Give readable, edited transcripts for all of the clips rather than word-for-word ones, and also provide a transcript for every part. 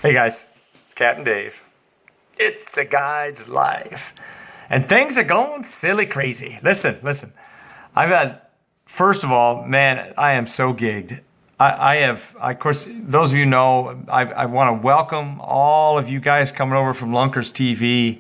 Hey guys, it's Captain Dave. It's a guide's life. And things are going silly crazy. Listen. I've had, first of all, man, I am so gigged. Of course, those of you know, I want to welcome all of you guys coming over from Lunkers TV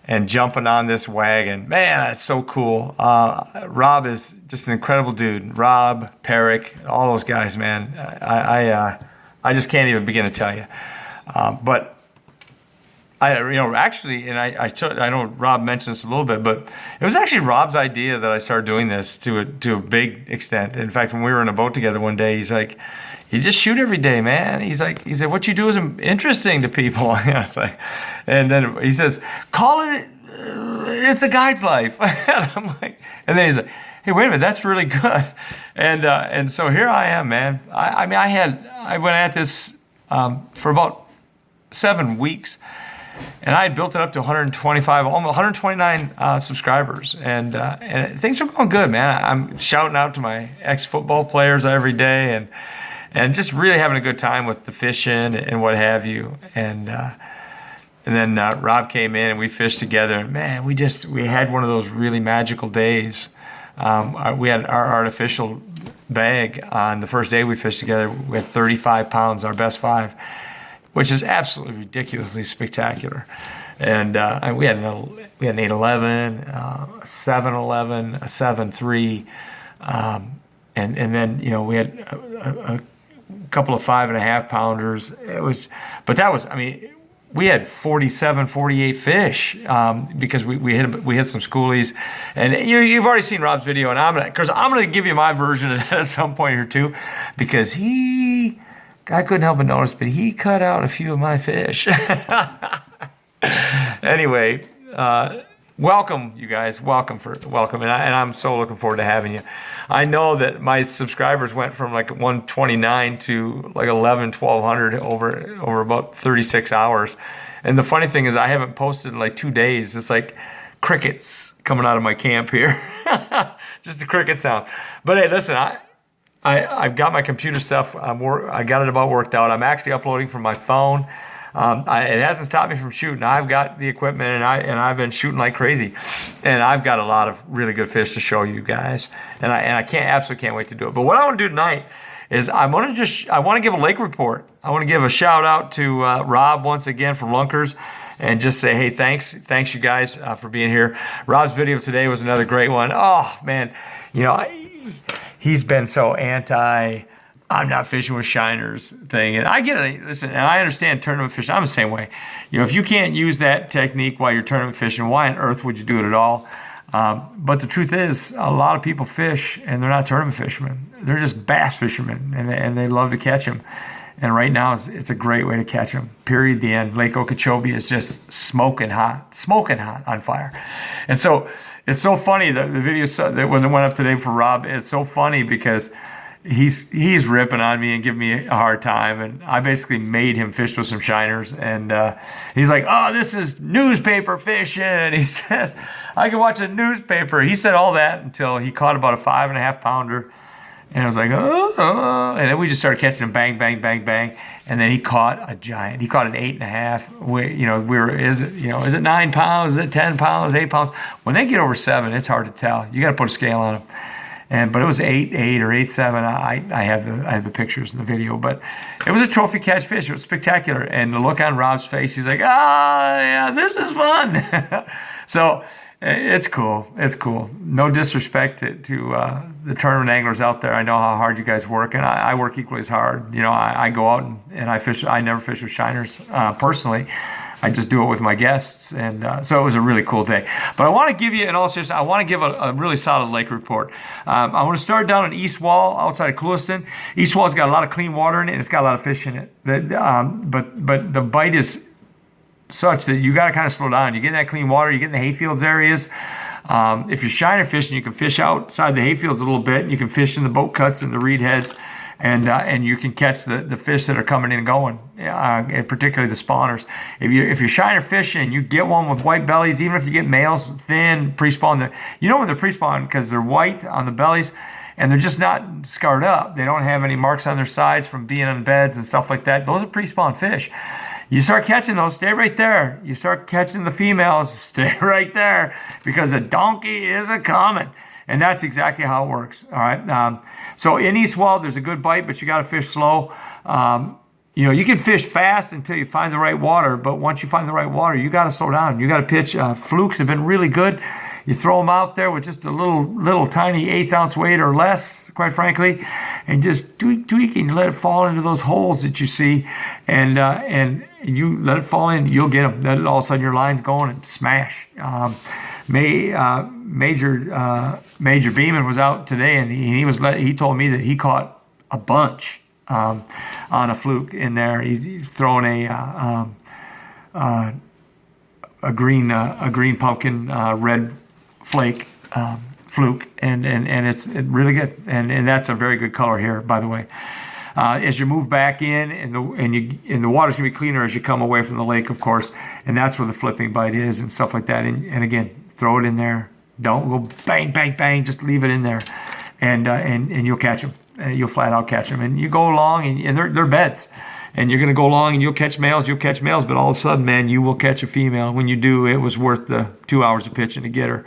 and jumping on this wagon. Man, that's so cool. Rob is just an incredible dude. Rob, Perrick, all those guys, man. I just can't even begin to tell you. But actually, and I know Rob mentioned this a little bit, but it was actually Rob's idea that I started doing this to a big extent. In fact, when we were in a boat together one day, he's like, "You just shoot every day, man." He said, "What you do is interesting to people." It's like, and then he says, "Call it, it's a guide's life." And I'm like, and then he's like, "Hey, wait a minute, that's really good." And so here I am, man. I went at this for about 7 weeks. And I had built it up to 125, almost 129 subscribers, and things are going good, man. I'm shouting out to my ex-football players every day, and just really having a good time with the fishing and what have you. And then Rob came in and we fished together, and man, we had one of those really magical days. We had our artificial bag on the first day we fished together. We had 35 pounds, our best five, which is absolutely ridiculously spectacular. And we had an 811, a 711, a 7.3, and then we had a couple of 5.5 pounders. We had 47, 48 fish because we hit some schoolies, and you've already seen Rob's video, and I'm gonna give you my version of that at some point here too, because I couldn't help but notice, but he cut out a few of my fish. Anyway, welcome, you guys. Welcome, and I'm so looking forward to having you. I know that my subscribers went from like 129 to like 1,100 over about 36 hours. And the funny thing is, I haven't posted in like 2 days. It's like crickets coming out of my camp here, just the cricket sound. But hey, listen, I've got my computer stuff. I got it about worked out. I'm actually uploading from my phone. It hasn't stopped me from shooting. I've got the equipment, and I've been shooting like crazy, and I've got a lot of really good fish to show you guys. And I absolutely can't wait to do it. But what I want to do tonight is I want to give a lake report. I want to give a shout out to Rob once again from Lunkers, and just say, hey, thanks you guys for being here. Rob's video today was another great one. Oh man, he's been so I'm not fishing with shiners thing. And I get it. Listen, and I understand tournament fishing. I'm the same way. If you can't use that technique while you're tournament fishing, why on earth would you do it at all? But the truth is, a lot of people fish and they're not tournament fishermen. They're just bass fishermen, and they love to catch them. And right now, it's a great way to catch them. Period. The end. Lake Okeechobee is just smoking hot on fire. And so it's so funny that the video that went up today for Rob. It's so funny because he's ripping on me and giving me a hard time, and I basically made him fish with some shiners, and he's like, "Oh, this is newspaper fishing." He says, "I can watch a newspaper." He said all that until he caught about a 5.5 pounder, and I was like, "Oh," and then we just started catching him, bang, bang, bang, bang, and then he caught a giant. He caught an 8.5. Is it 9 pounds? Is it 10 pounds? 8 pounds? When they get over 7, it's hard to tell. You got to put a scale on them. But it was 8.8 or 8.7. I have the pictures in the video, but it was a trophy catch fish. It was spectacular, and the look on Rob's face, he's like, yeah, this is fun." So it's cool. It's cool. No disrespect to the tournament anglers out there. I know how hard you guys work, and I work equally as hard. I go out and I fish. I never fish with shiners personally. I just do it with my guests, and so it was a really cool day. But I want to give you, in all seriousness, I want to give a really solid lake report. I want to start down in East Wall outside of Cooliston. East Wall's got a lot of clean water in it, and it's got a lot of fish in it. But the bite is such that you got to kind of slow down. You get in that clean water, you get in the hayfields areas. If you're shiner fishing, you can fish outside the hayfields a little bit. You can fish in the boat cuts and the reed heads. And you can catch the fish that are coming in and going, and particularly the spawners. If you're shiner fishing, you get one with white bellies, even if you get males, thin, pre-spawn. When they're pre-spawn because they're white on the bellies, and they're just not scarred up. They don't have any marks on their sides from being on beds and stuff like that. Those are pre-spawn fish. You start catching those, stay right there. You start catching the females, stay right there, because a donkey is a coming. And that's exactly how it works. All right. So in East Weld, there's a good bite, but you got to fish slow. You can fish fast until you find the right water, but once you find the right water, you got to slow down. You got to pitch. Flukes have been really good. You throw them out there with just a little tiny 1/8 ounce weight or less, quite frankly, and just tweak and let it fall into those holes that you see, and you let it fall in. You'll get them. Then all of a sudden your line's going and smash. Major Beeman was out today, and he told me that he caught a bunch on a fluke in there. He's throwing a green pumpkin red flake fluke, and it's really good, and that's a very good color here, by the way. As you move back in, and the water's gonna be cleaner as you come away from the lake, of course, and that's where the flipping bite is and stuff like that. And again, throw it in there. Don't go bang, bang, bang. Just leave it in there, and you'll catch them. You'll flat out catch them. And you go along, and they're beds. And you're going to go along, and you'll catch males. But all of a sudden, man, you will catch a female. When you do, it was worth the 2 hours of pitching to get her.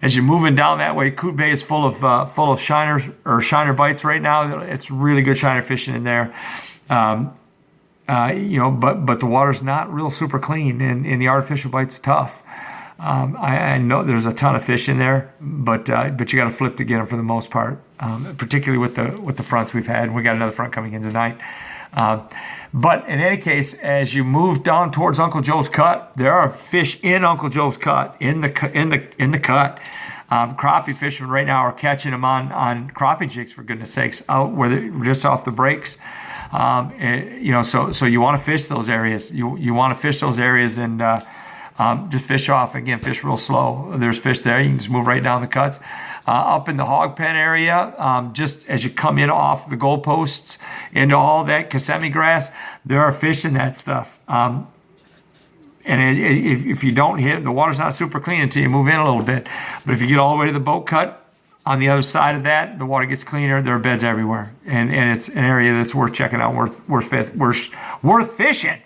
As you're moving down that way, Coot Bay is full of shiners or shiner bites right now. It's really good shiner fishing in there. But the water's not real super clean, and the artificial bite's tough. I know there's a ton of fish in there, but you got to flip to get them for the most part, particularly with the fronts we've had. We got another front coming in tonight. But in any case, as you move down towards Uncle Joe's Cut, there are fish in Uncle Joe's Cut in the cut. Crappie fishermen right now are catching them on crappie jigs, for goodness sakes, out where they're just off the breaks. So you want to fish those areas. You want to fish those areas and. Just fish off. Again, fish real slow. There's fish there. You can just move right down the cuts. Up in the hog pen area, just as you come in off the goalposts into all that Kissimmee grass, there are fish in that stuff. And if you don't hit, the water's not super clean until you move in a little bit. But if you get all the way to the boat cut, on the other side of that, the water gets cleaner. There are beds everywhere. And it's an area that's worth checking out, worth fishing.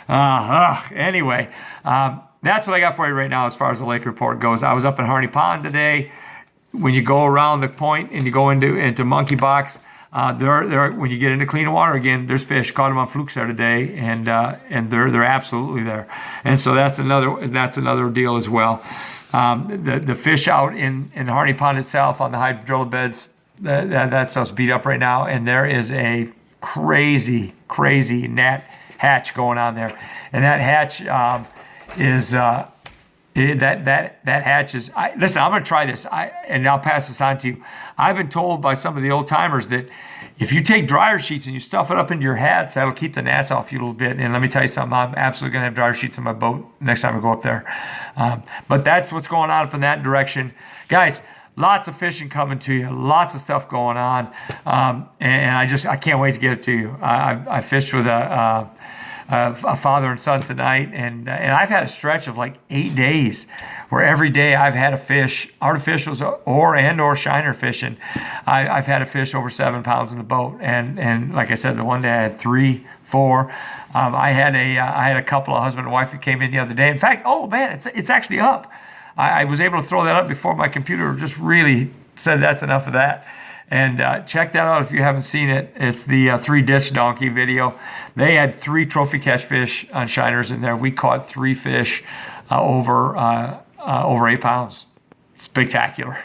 Anyway, that's what I got for you right now as far as the lake report goes. I was up in Harney Pond today. When you go around the point and you go into Monkey Box, there when you get into clean water again, there's fish. Caught them on flukes there today, and they're absolutely there. And so that's another deal as well. The fish out in Harney Pond itself on the hydrilla beds, that stuff's beat up right now, and there is a crazy gnat hatch going on there, and that hatch that hatch is. Listen, I'm going to try this, and I'll pass this on to you. I've been told by some of the old timers that if you take dryer sheets and you stuff it up into your hats, that'll keep the gnats off you a little bit. And let me tell you something, I'm absolutely going to have dryer sheets on my boat next time I go up there. But that's what's going on up in that direction, guys. Lots of fishing coming to you, lots of stuff going on, and I can't wait to get it to you. I fished with a father and son tonight, and I've had a stretch of like 8 days where every day I've had a fish, artificials or shiner fishing. I've had a fish over 7 pounds in the boat, and like I said, the one day I had 3, 4. I had a couple of husband and wife that came in the other day. In fact, oh man, it's actually up. I was able to throw that up before my computer just really said that's enough of that. And check that out if you haven't seen it. It's the 3 ditch donkey video. They had 3 trophy catch fish on shiners in there. We caught 3 fish over 8 pounds. Spectacular.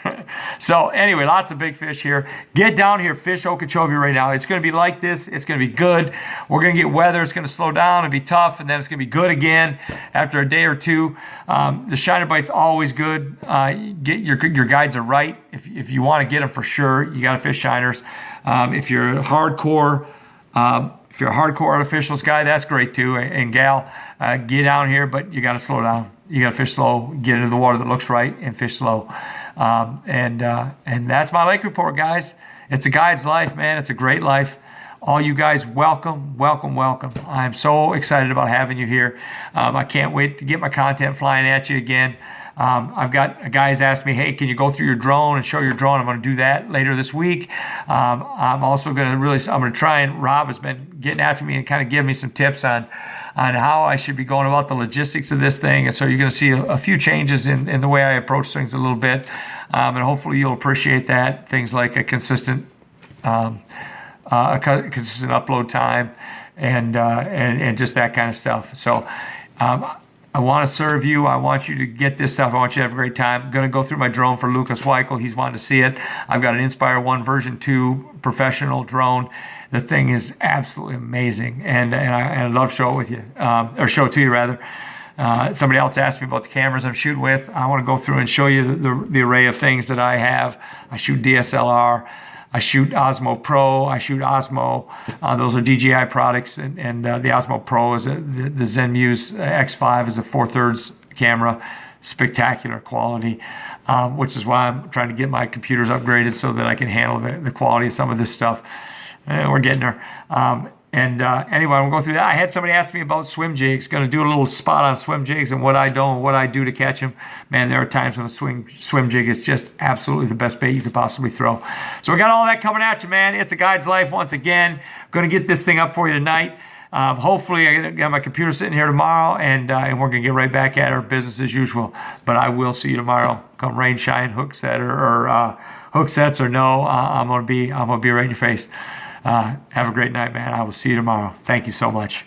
So anyway, lots of big fish here. Get down here, fish Okeechobee right now. It's going to be like this. It's going to be good. We're going to get weather. It's going to slow down and be tough, and then it's going to be good again after a day or two. The shiner bite's always good. Get your guides are right. If you want to get them for sure, you got to fish shiners. If you're a hardcore artificials guy, that's great too. And gal, get down here, but you got to slow down. You got to fish slow, get into the water that looks right, and fish slow. And that's my lake report, guys. It's a guide's life, man. It's a great life. All you guys, welcome. I'm so excited about having you here. I can't wait to get my content flying at you again. I've got guys ask me, hey, can you go through your drone and show your drone? I'm going to do that later this week. I'm also going to I'm going to try, and Rob has been getting after me and kind of giving me some tips on how I should be going about the logistics of this thing. And so you're going to see a few changes in the way I approach things a little bit. And hopefully you'll appreciate that. Things like a consistent upload time and just that kind of stuff. So I want to serve you. I want you to get this stuff. I want you to have a great time. I'm going to go through my drone for Lucas Weichel. He's wanting to see it. I've got an Inspire 1 version 2 professional drone. The thing is absolutely amazing, and I'd love to show it with you, or show it to you rather. Somebody else asked me about the cameras I'm shooting with. I want to go through and show you the array of things that I have. I shoot DSLR. I shoot Osmo Pro. I shoot Osmo. Those are DJI products, and the Osmo Pro is the Zenmuse X5 is a 4/3 camera, spectacular quality, which is why I'm trying to get my computers upgraded so that I can handle the quality of some of this stuff. We're getting there. Anyway, we'll go through that. I had somebody ask me about swim jigs. Going to do a little spot on swim jigs and what I don't, and what I do to catch them. Man, there are times when a swim jig is just absolutely the best bait you could possibly throw. So we got all that coming at you, man. It's a guide's life once again. Going to get this thing up for you tonight. Hopefully, I got my computer sitting here tomorrow, and we're going to get right back at our business as usual. But I will see you tomorrow. Come rain, shine, hook set or hook sets or no, I'm gonna be right in your face. Have a great night, man. I will see you tomorrow. Thank you so much.